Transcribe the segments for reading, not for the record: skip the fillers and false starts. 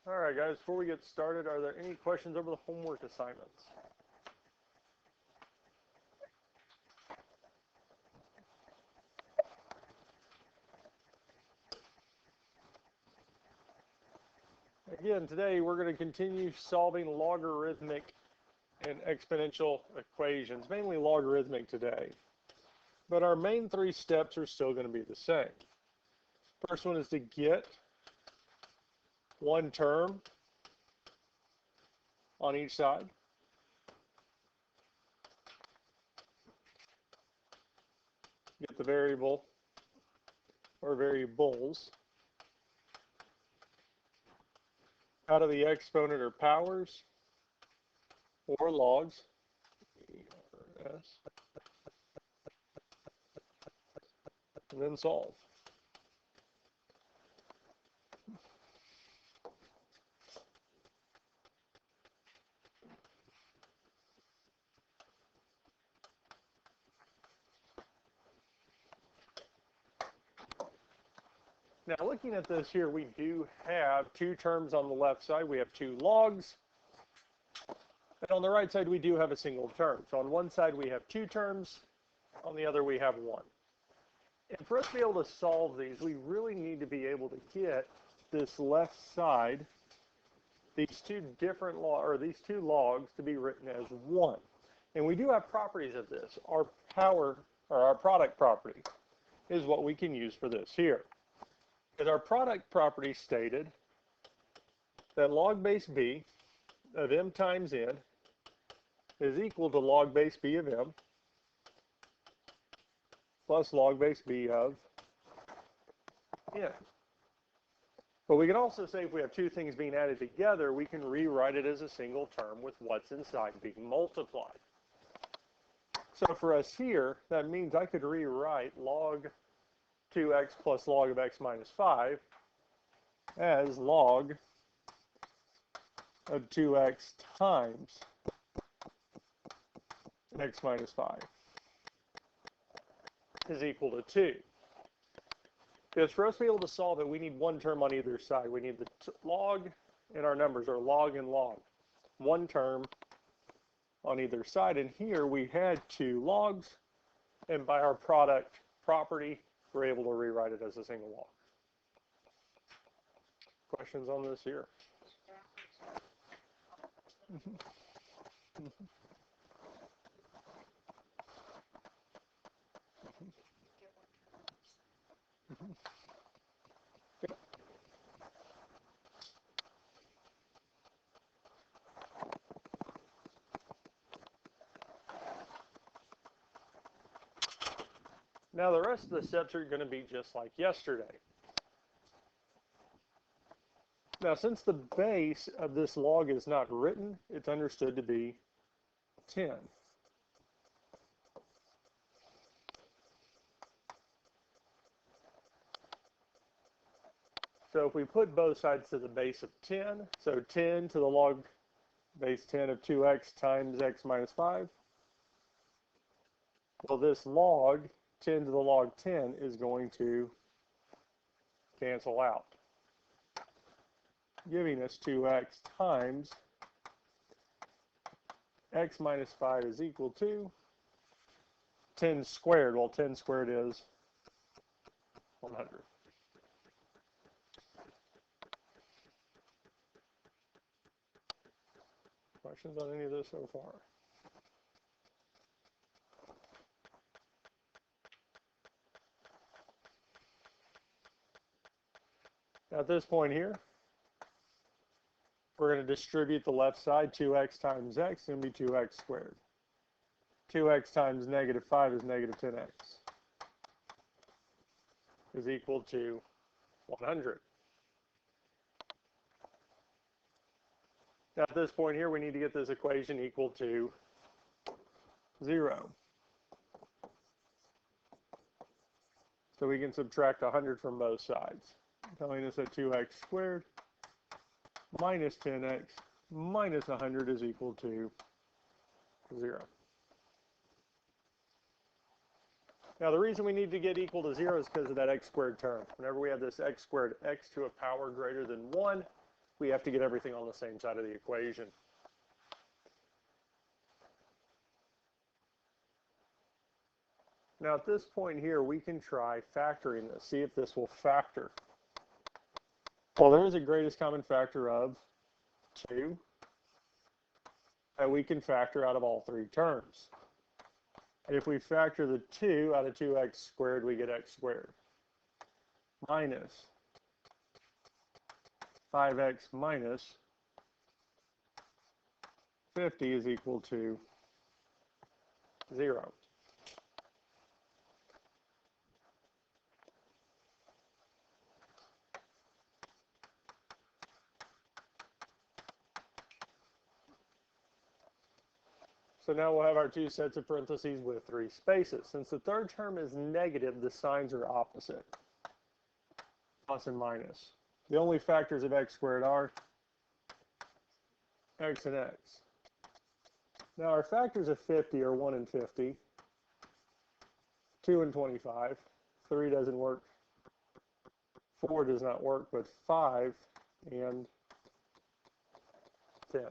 All right, guys, before we get started, are there any questions over the homework assignments? Again, today we're going to continue solving logarithmic and exponential equations, mainly logarithmic today. But our main three steps are still going to be the same. First one is to get one term on each side. Get the variable or variables out of the exponent or powers or logs, E-R-S, and then solve. Now, looking at this here, we do have two terms on the left side. We have two logs. And on the right side, we do have a single term. So on one side, we have two terms. On the other, we have one. And for us to be able to solve these, we really need to be able to get this left side, these two logs to be written as one. And we do have properties of this. Our power, or our product property, is what we can use for this here. Because our product property stated that log base b of m times n is equal to log base b of m plus log base b of n. But we can also say if we have two things being added together, we can rewrite it as a single term with what's inside being multiplied. So for us here, that means I could rewrite log 2x plus log of x minus 5 as log of 2x times x minus 5 is equal to 2. Because for us to be able to solve it, we need one term on either side. We need the log in our numbers, or log and log. One term on either side. And here we had two logs, and by our product property, we're able to rewrite it as a single log. Questions on this here? Now the rest of the steps are going to be just like yesterday. Now since the base of this log is not written, it's understood to be 10. So if we put both sides to the base of 10, so 10 to the log base 10 of 2x times x minus 5, well, this log 10 to the log 10 is going to cancel out, giving us 2x times x minus 5 is equal to 10 squared. Well, 10 squared is 100. Questions on any of this so far? At this point here, we're going to distribute the left side. 2x times x is going to be 2x squared. 2x times negative 5 is negative 10x is equal to 100. Now at this point here, we need to get this equation equal to 0. So we can subtract 100 from both sides, telling us that 2x squared minus 10x minus 100 is equal to 0. Now the reason we need to get equal to 0 is because of that x squared term. Whenever we have this x squared, x to a power greater than 1, we have to get everything on the same side of the equation. Now at this point here, we can try factoring this, see if this will factor. Well, there is a greatest common factor of 2 that we can factor out of all 3 terms. If we factor the 2 out of 2x squared, we get x squared minus 5x minus 50 is equal to 0. So now we'll have our 2 sets of parentheses with 3 spaces. Since the third term is negative, the signs are opposite, plus and minus. The only factors of x squared are x and x. Now our factors of 50 are 1 and 50, 2 and 25, 3 doesn't work, 4 does not work, but 5 and 10.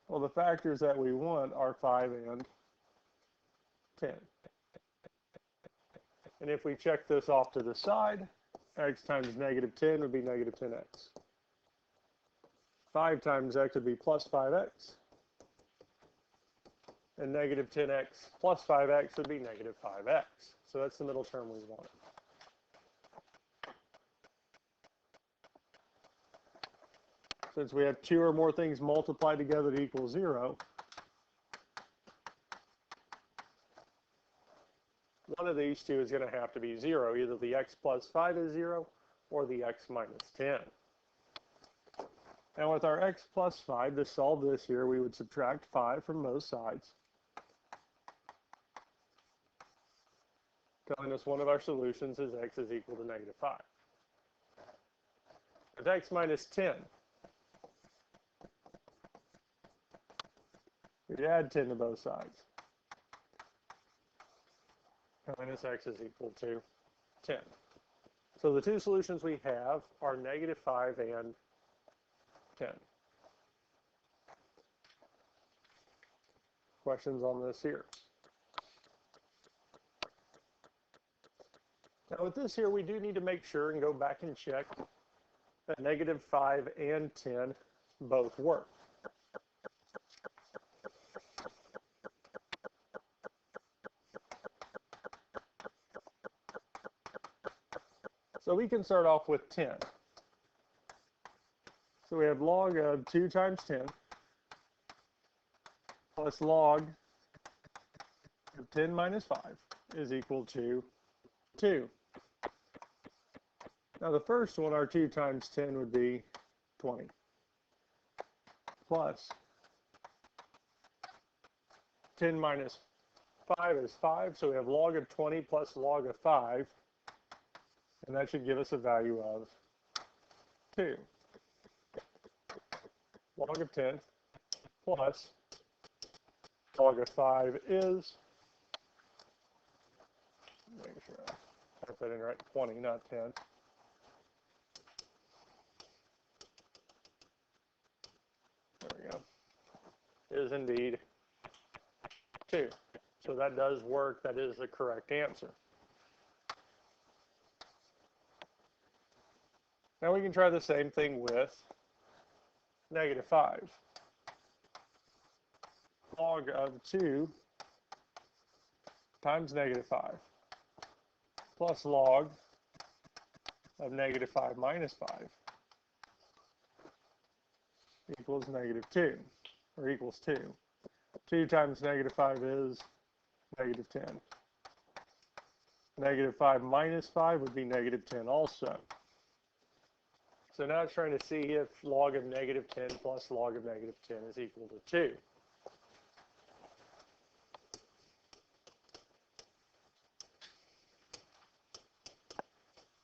Well, the factors that we want are 5 and 10. And if we check this off to the side, x times negative 10 would be negative 10x. 5 times x would be plus 5x. And negative 10x plus 5x would be negative 5x. So that's the middle term we want. Since we have 2 or more things multiplied together to equal 0, one of these two is going to have to be 0. Either the x plus 5 is 0 or the x minus 10. And with our x plus 5, to solve this here, we would subtract 5 from both sides, telling us one of our solutions is x is equal to negative 5. With x minus 10, we add 10 to both sides. Minus x is equal to 10. So the 2 solutions we have are negative 5 and 10. Questions on this here? Now with this here, we do need to make sure and go back and check that negative 5 and 10 both work. So we can start off with 10. So we have log of 2 times 10 plus log of 10 minus 5 is equal to 2. Now the first one, our 2 times 10 would be 20 plus 10 minus 5 is 5. So we have log of 20 plus log of 5. And that should give us a value of 2. Log of 10 plus log of 5 is, make sure I type that in right, 20, not 10. There we go. Is indeed 2. So that does work. That is the correct answer. Now we can try the same thing with negative 5. Log of 2 times negative 5 plus log of negative 5 minus 5 equals negative 2, or equals 2. 2 times negative 5 is negative 10. Negative 5 minus 5 would be negative 10 also. So now it's trying to see if log of negative 10 plus log of negative 10 is equal to 2.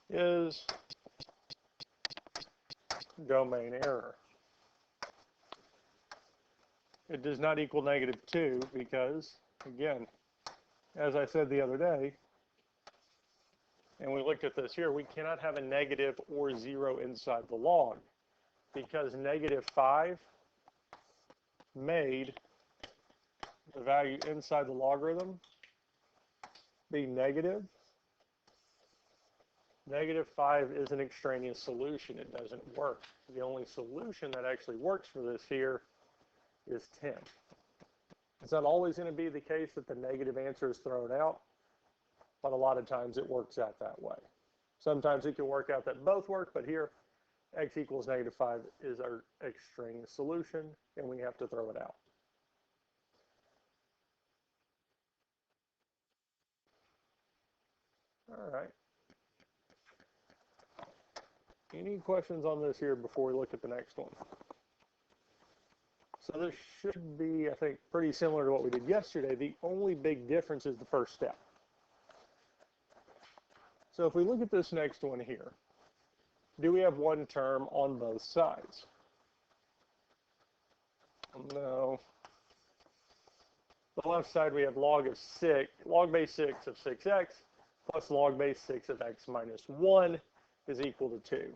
Is domain error. It does not equal negative 2 because, again, as I said the other day, and we looked at this here, we cannot have a negative or 0 inside the log because negative 5 made the value inside the logarithm be negative. Negative 5 is an extraneous solution. It doesn't work. The only solution that actually works for this here is 10. It's not always going to be the case that the negative answer is thrown out, but a lot of times it works out that way. Sometimes it can work out that both work, but here x equals negative 5 is our extraneous solution, and we have to throw it out. All right. Any questions on this here before we look at the next one? So this should be, I think, pretty similar to what we did yesterday. The only big difference is the first step. So if we look at this next one here, do we have one term on both sides? No. The left side we have log base 6 of 6x plus log base 6 of x minus 1 is equal to 2.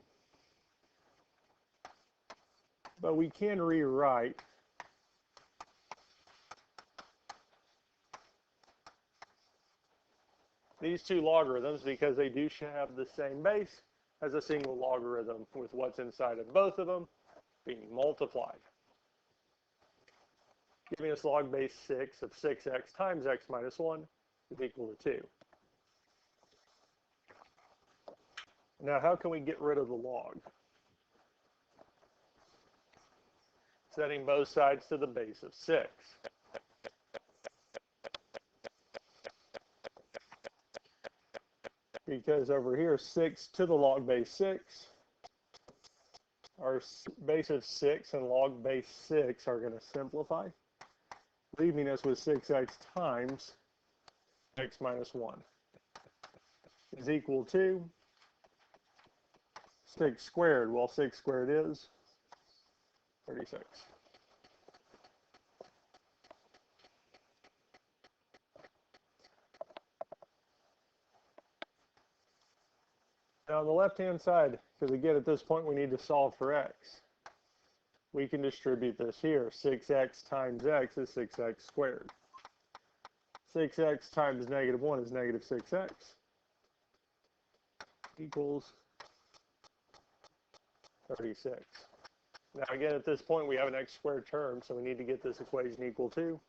But we can rewrite these two logarithms because they do have the same base as a single logarithm with what's inside of both of them being multiplied, giving us log base 6 of 6x times x minus 1 is equal to 2. Now, how can we get rid of the log? Setting both sides to the base of 6. Because over here, 6 to the log base 6, our base of 6 and log base 6 are going to simplify, leaving us with 6x times x minus 1 is equal to 6 squared. Well, 6 squared is 36. Now on the left-hand side, because again at this point we need to solve for x, we can distribute this here. 6x times x is 6x squared. 6x times negative 1 is negative 6x equals 36. Now again at this point we have an x squared term, so we need to get this equation equal to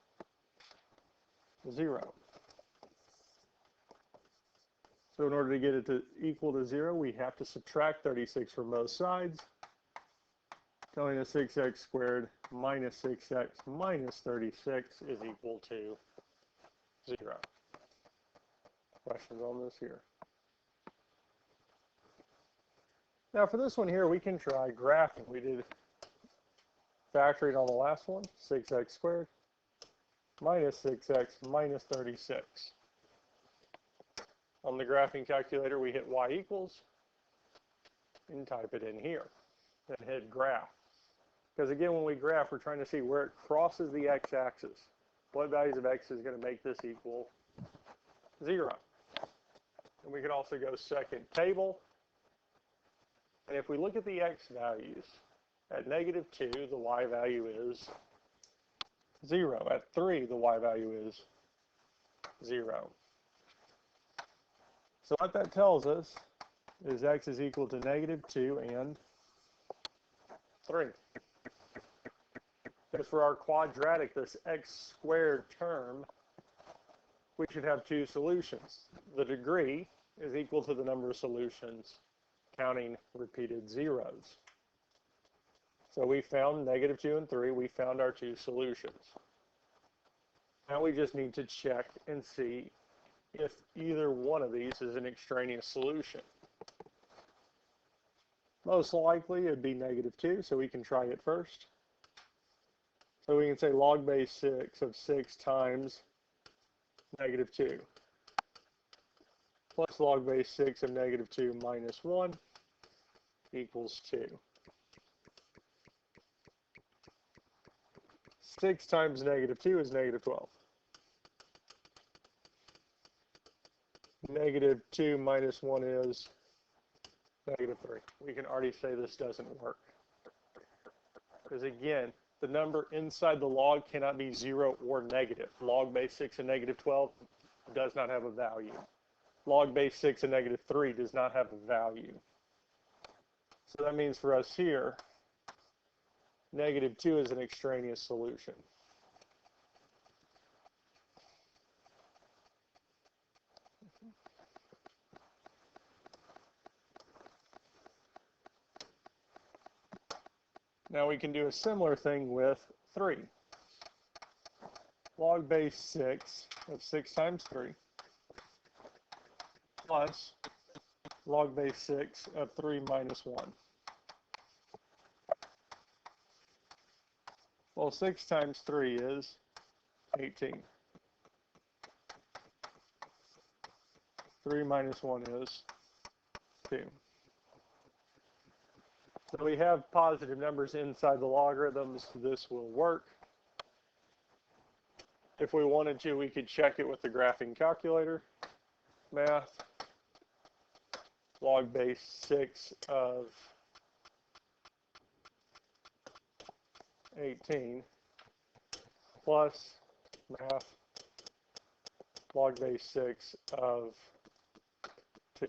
0. So in order to get it to equal to 0, we have to subtract 36 from both sides, telling us 6x squared minus 6x minus 36 is equal to 0. Questions on this here? Now for this one here, we can try graphing. We did factoring on the last one, 6x squared minus 6x minus 36. On the graphing calculator, we hit y equals and type it in here and hit graph. Because again, when we graph, we're trying to see where it crosses the x-axis. What values of x is going to make this equal 0. And we can also go second table. And if we look at the x values, at negative 2, the y value is 0. At 3, the y value is 0. So what that tells us is x is equal to negative 2 and 3. Because for our quadratic, this x squared term, we should have two solutions. The degree is equal to the number of solutions counting repeated zeros. So we found negative 2 and 3. We found our two solutions. Now we just need to check and see if either one of these is an extraneous solution. Most likely it'd be negative 2, so we can try it first. So we can say log base 6 of 6 times negative 2 plus log base 6 of negative 2 minus 1 equals 2. 6 times negative 2 is negative 12. negative 2 minus 1 is negative 3. We can already say this doesn't work. Because again, the number inside the log cannot be 0 or negative. Log base 6 and negative 12 does not have a value. Log base 6 and negative 3 does not have a value. So that means for us here, negative 2 is an extraneous solution. Now we can do a similar thing with 3. Log base 6 of 6 times 3 plus log base 6 of 3 minus 1. Well, 6 times 3 is 18. 3 minus 1 is 2. So we have positive numbers inside the logarithms. This will work. If we wanted to, we could check it with the graphing calculator. Math, log base 6 of 18 plus math, log base 6 of 2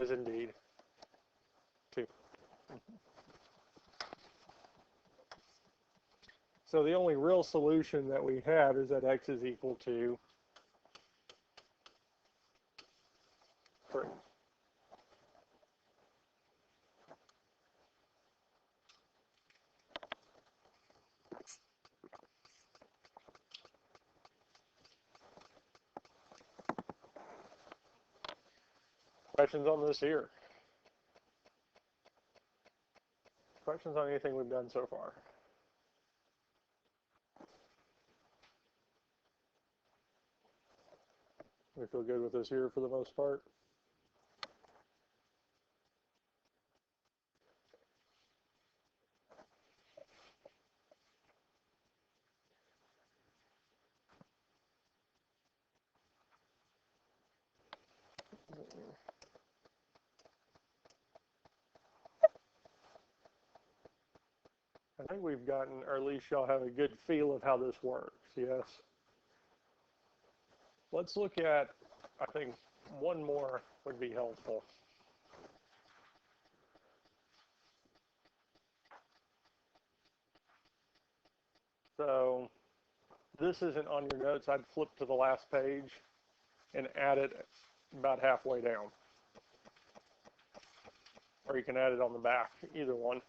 is indeed 2. So the only real solution that we have is that x is equal to 3. Questions on this here? Questions on anything we've done so far? We feel good with this here for the most part. I think we've gotten, or at least y'all have a good feel of how this works, yes? Let's look at, I think one more would be helpful. So this isn't on your notes. I'd flip to the last page and add it about halfway down. Or you can add it on the back, either one.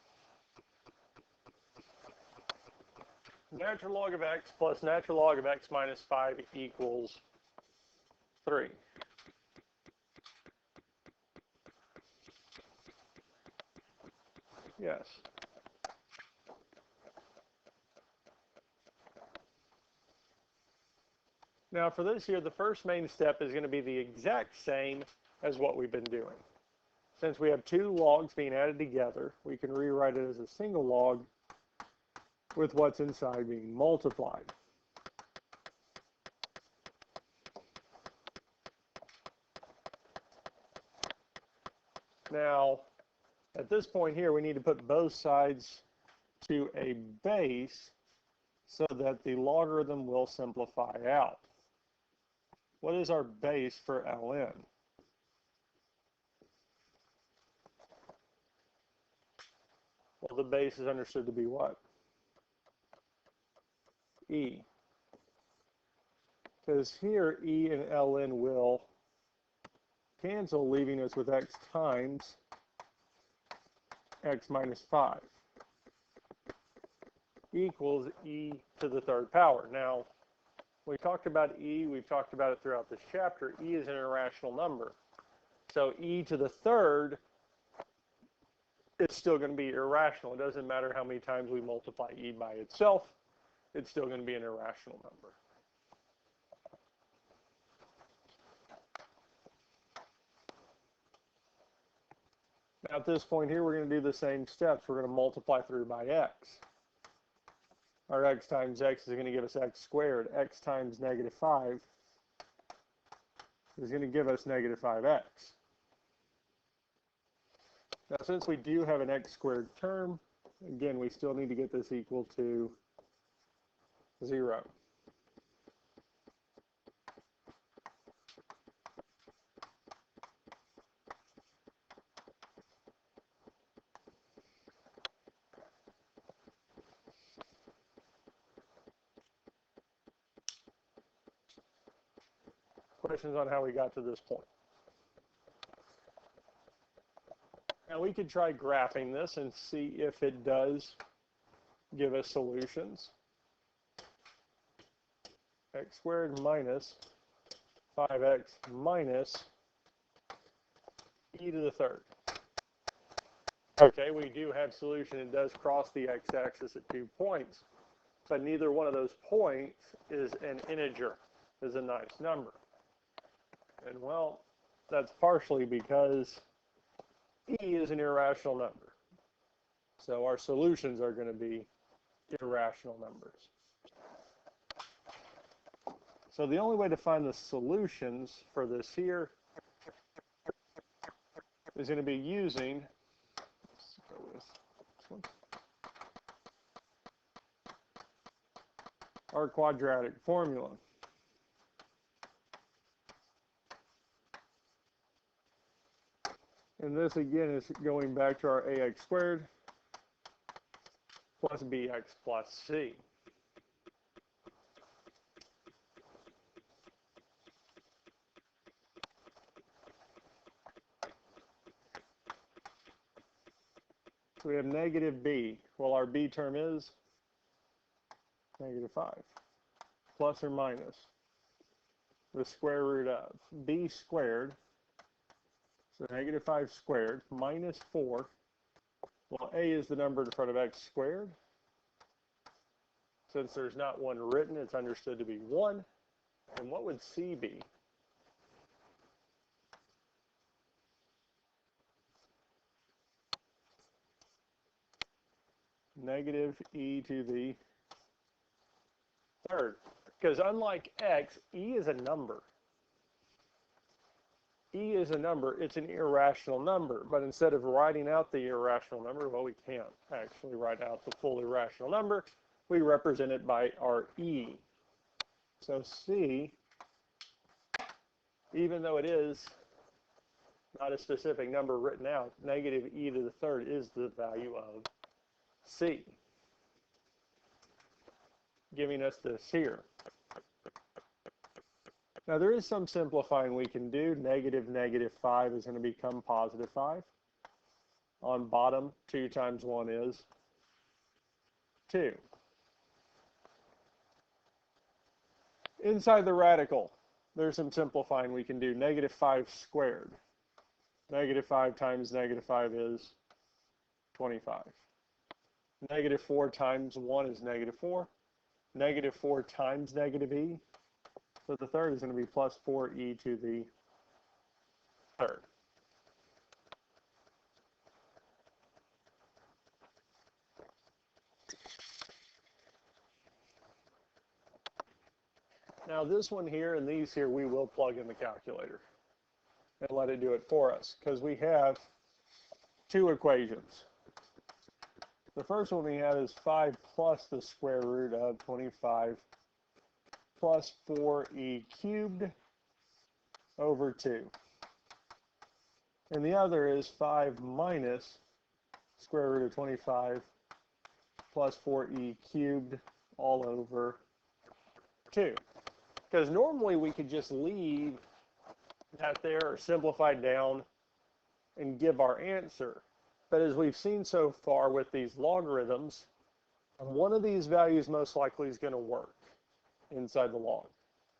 Natural log of x plus natural log of x minus 5 equals 3. Yes. Now for this here, the first main step is going to be the exact same as what we've been doing. Since we have two logs being added together, we can rewrite it as a single log with what's inside being multiplied. Now, at this point here, we need to put both sides to a base so that the logarithm will simplify out. What is our base for ln? Well, the base is understood to be what? E. Because here E and ln will cancel, leaving us with x times x minus 5 equals e to the third power. Now, we talked about e, we've talked about it throughout this chapter. E is an irrational number. So e to the third is still going to be irrational. It doesn't matter how many times we multiply e by itself, it's still going to be an irrational number. Now at this point here, we're going to do the same steps. We're going to multiply through by x. Our x times x is going to give us x squared. X times negative 5 is going to give us negative 5x. Now, since we do have an x squared term, again, we still need to get this equal to 0. Questions on how we got to this point? Now we could try graphing this and see if it does give us solutions. X squared minus 5x minus e to the third. Okay, we do have solution. It does cross the x-axis at 2 points, but neither one of those points is an integer, is a nice number. And well, that's partially because e is an irrational number. So our solutions are going to be irrational numbers. So the only way to find the solutions for this here is going to be using, let's go with this one, our quadratic formula. And this again is going back to our ax squared plus bx plus c. So we have negative b. Well, our b term is negative 5, plus or minus the square root of b squared, so negative 5 squared, minus 4. Well, a is the number in front of x squared. Since there's not one written, it's understood to be 1. And what would c be? Negative e to the third. Because unlike x, e is a number. E is a number. It's an irrational number. But instead of writing out the irrational number, well, we can't actually write out the full irrational number. We represent it by our e. So c, even though it is not a specific number written out, negative e to the third is the value of c, giving us this here. Now there is some simplifying we can do. Negative 5 is going to become positive 5. On bottom, 2 times 1 is 2. Inside the radical, there's some simplifying we can do. Negative 5 squared. Negative 5 times negative 5 is 25. Negative 4 times 1 is negative 4. Negative 4 times negative e. So the third is going to be plus 4e to the third. Now this one here and these here, we will plug in the calculator and let it do it for us, because we have 2 equations. The first one we have is 5 plus the square root of 25 plus 4e cubed over 2. And the other is 5 minus square root of 25 plus 4e cubed all over 2. Because normally we could just leave that there or simplify down and give our answer. But as we've seen so far with these logarithms, one of these values most likely is going to work inside the log.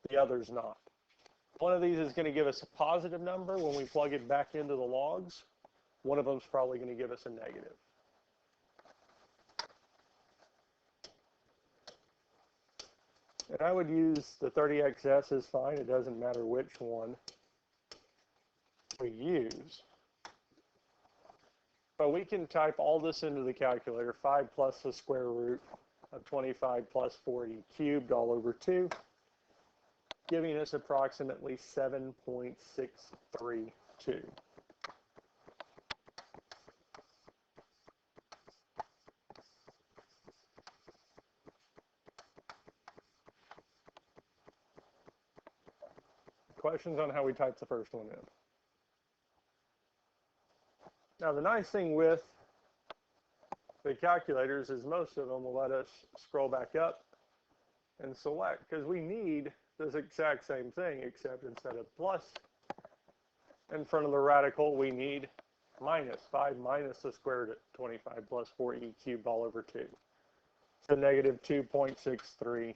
The other's not. One of these is going to give us a positive number when we plug it back into the logs. One of them is probably going to give us a negative. And I would use the 30xs is fine. It doesn't matter which one we use. But we can type all this into the calculator. 5 plus the square root of 25 plus 40 cubed all over 2. giving us approximately 7.632. Questions on how we type the first one in? Now, the nice thing with the calculators is most of them will let us scroll back up and select, because we need this exact same thing, except instead of plus in front of the radical, we need minus 5 minus the square root of 25 plus 4e cubed all over 2. So negative 2.632.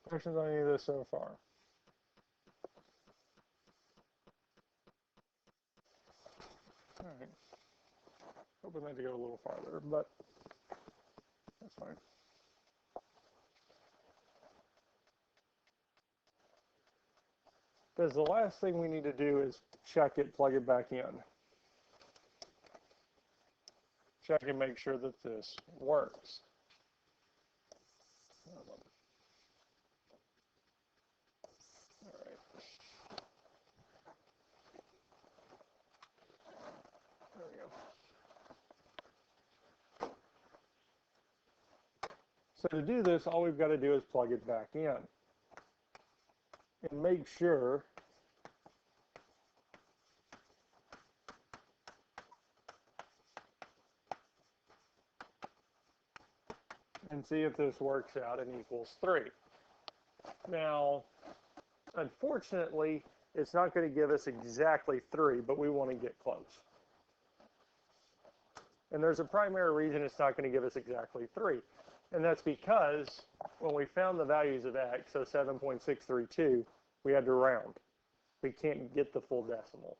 Questions on any of this so far? All right. Hoping that to go a little farther, but that's fine. Because the last thing we need to do is check it, plug it back in. Check and make sure that this works. There we go. So to do this, all we've got to do is plug it back in. And make sure and see if this works out and equals 3. Now, unfortunately, it's not going to give us exactly 3, but we want to get close. And there's a primary reason it's not going to give us exactly 3. And that's because when we found the values of x, so 7.632, we had to round. We can't get the full decimal.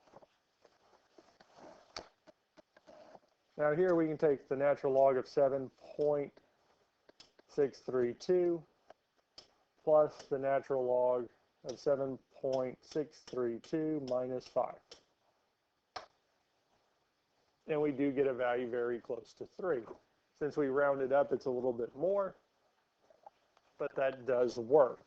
Now here we can take the natural log of 7.632 plus the natural log of 7.632 minus 5. And we do get a value very close to 3. Since we rounded up, it's a little bit more, but that does work.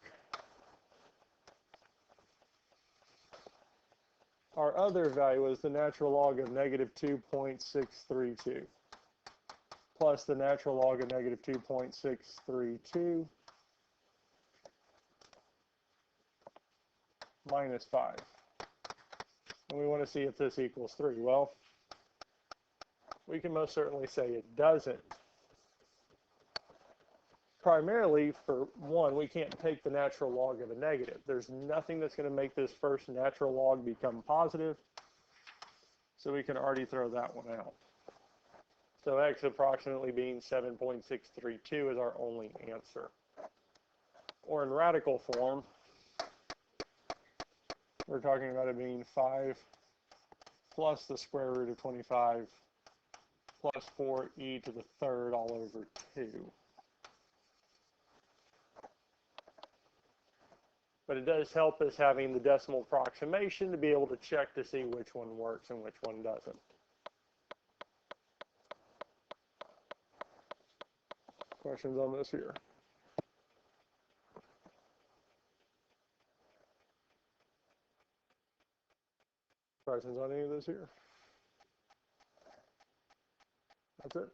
Our other value is the natural log of negative 2.632 plus the natural log of negative 2.632 minus 5. And we want to see if this equals 3. Well, we can most certainly say it doesn't. Primarily, for one, we can't take the natural log of a negative. There's nothing that's going to make this first natural log become positive, so we can already throw that one out. So x approximately being 7.632 is our only answer. Or in radical form, we're talking about it being 5 plus the square root of 25 plus 4e to the third all over 2. But it does help us having the decimal approximation to be able to check to see which one works and which one doesn't. Questions on this here? Questions on any of this here? That's it.